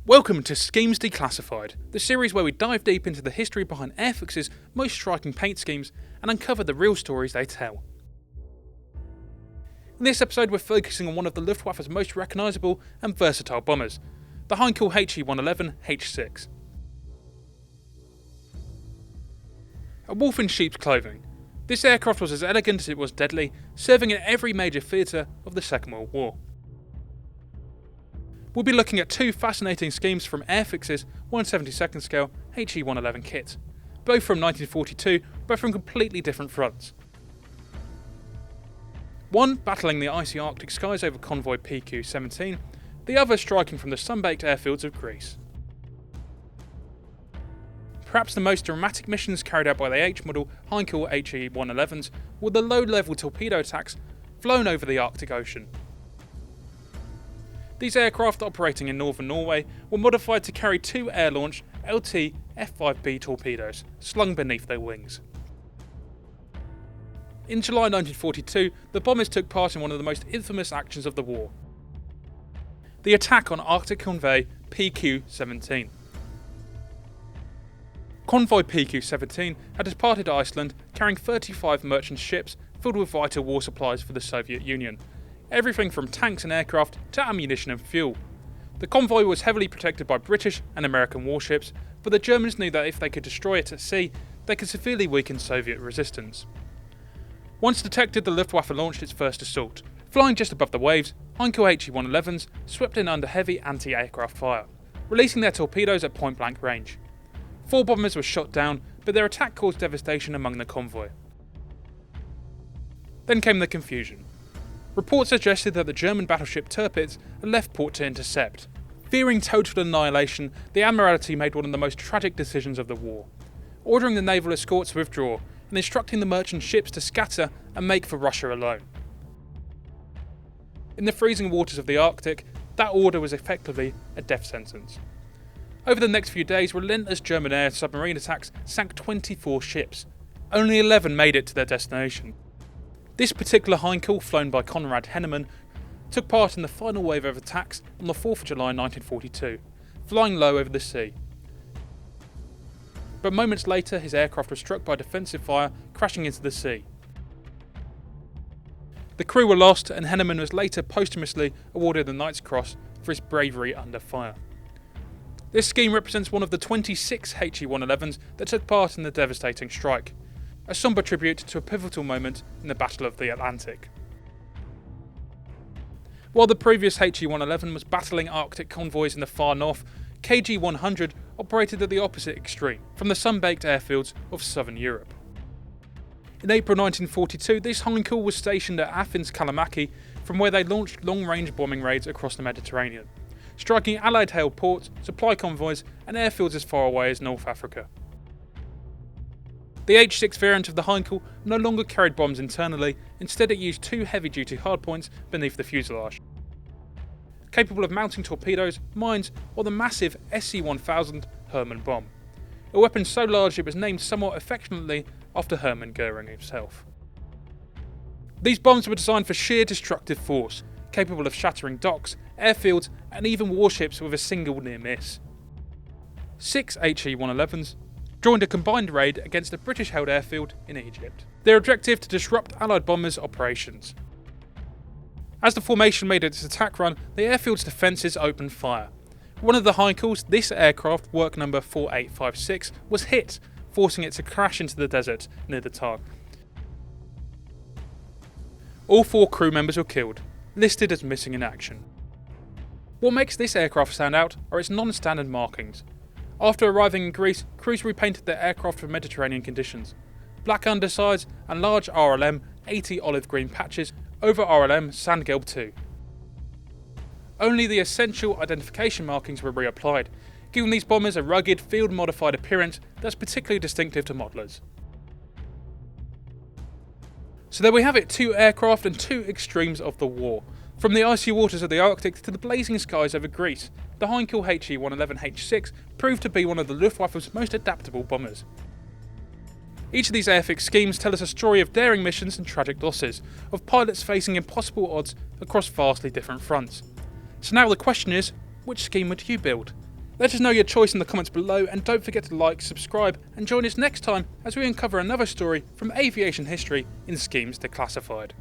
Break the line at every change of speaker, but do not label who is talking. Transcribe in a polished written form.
Welcome to Schemes Declassified, the series where we dive deep into the history behind Airfix's most striking paint schemes and uncover the real stories they tell. In this episode we're focusing on one of the Luftwaffe's most recognisable and versatile bombers, the Heinkel He-111 H-6. A wolf in sheep's clothing, this aircraft was as elegant as it was deadly, serving in every major theatre of the Second World War. We'll be looking at two fascinating schemes from Airfix's 1/72nd scale He-111 kit, both from 1942 but from completely different fronts. One battling the icy Arctic skies over Convoy PQ-17, the other striking from the sun-baked airfields of Greece. Perhaps the most dramatic missions carried out by the H-model Heinkel He-111s were the low-level torpedo attacks flown over the Arctic Ocean. These aircraft operating in northern Norway were modified to carry two air-launched LT F-5B torpedoes slung beneath their wings. In July 1942, the bombers took part in one of the most infamous actions of the war, the attack on Arctic Convoy PQ-17. Convoy PQ-17 had departed Iceland carrying 35 merchant ships filled with vital war supplies for the Soviet Union. Everything from tanks and aircraft to ammunition and fuel. The convoy was heavily protected by British and American warships, but the Germans knew that if they could destroy it at sea, they could severely weaken Soviet resistance. Once detected, the Luftwaffe launched its first assault. Flying just above the waves, Heinkel He-111s swept in under heavy anti-aircraft fire, releasing their torpedoes at point-blank range. 4 bombers were shot down, but their attack caused devastation among the convoy. Then came the confusion. Reports suggested that the German battleship Tirpitz had left port to intercept. Fearing total annihilation, the Admiralty made one of the most tragic decisions of the war, ordering the naval escorts to withdraw and instructing the merchant ships to scatter and make for Russia alone. In the freezing waters of the Arctic, that order was effectively a death sentence. Over the next few days, relentless German air and submarine attacks sank 24 ships. Only 11 made it to their destination. This particular Heinkel, flown by Konrad Hennemann, took part in the final wave of attacks on the 4th of July 1942, flying low over the sea. But moments later, his aircraft was struck by defensive fire, crashing into the sea. The crew were lost, and Hennemann was later posthumously awarded the Knight's Cross for his bravery under fire. This scheme represents one of the 26 He-111s that took part in the devastating strike, a sombre tribute to a pivotal moment in the Battle of the Atlantic. While the previous He-111 was battling Arctic convoys in the far north, KG-100 operated at the opposite extreme, from the sun-baked airfields of southern Europe. In April 1942, this Heinkel was stationed at Athens Kalamaki, from where they launched long-range bombing raids across the Mediterranean, striking Allied-hailed ports, supply convoys and airfields as far away as North Africa. The H-6 variant of the Heinkel no longer carried bombs internally, instead it used 2 heavy-duty hardpoints beneath the fuselage, capable of mounting torpedoes, mines or the massive SC-1000 Hermann bomb, a weapon so large it was named somewhat affectionately after Hermann Goering himself. These bombs were designed for sheer destructive force, capable of shattering docks, airfields and even warships with a single near miss. 6 He-111s joined a combined raid against a British-held airfield in Egypt. Their objective to disrupt Allied bombers' operations. As the formation made its attack run, the airfield's defences opened fire. One of the Heinkels, this aircraft, work number 4856, was hit, forcing it to crash into the desert near the target. All 4 crew members were killed, listed as missing in action. What makes this aircraft stand out are its non-standard markings. After arriving in Greece, crews repainted their aircraft for Mediterranean conditions. Black undersides and large RLM 80 olive green patches over RLM Sandgelb 2. Only the essential identification markings were reapplied, giving these bombers a rugged, field-modified appearance that's particularly distinctive to modelers. So there we have it, 2 aircraft and 2 extremes of the war. From the icy waters of the Arctic to the blazing skies over Greece, the Heinkel He-111 H-6 proved to be one of the Luftwaffe's most adaptable bombers. Each of these Airfix schemes tell us a story of daring missions and tragic losses, of pilots facing impossible odds across vastly different fronts. So now the question is, which scheme would you build? Let us know your choice in the comments below, and don't forget to like, subscribe and join us next time as we uncover another story from aviation history in Schemes Declassified.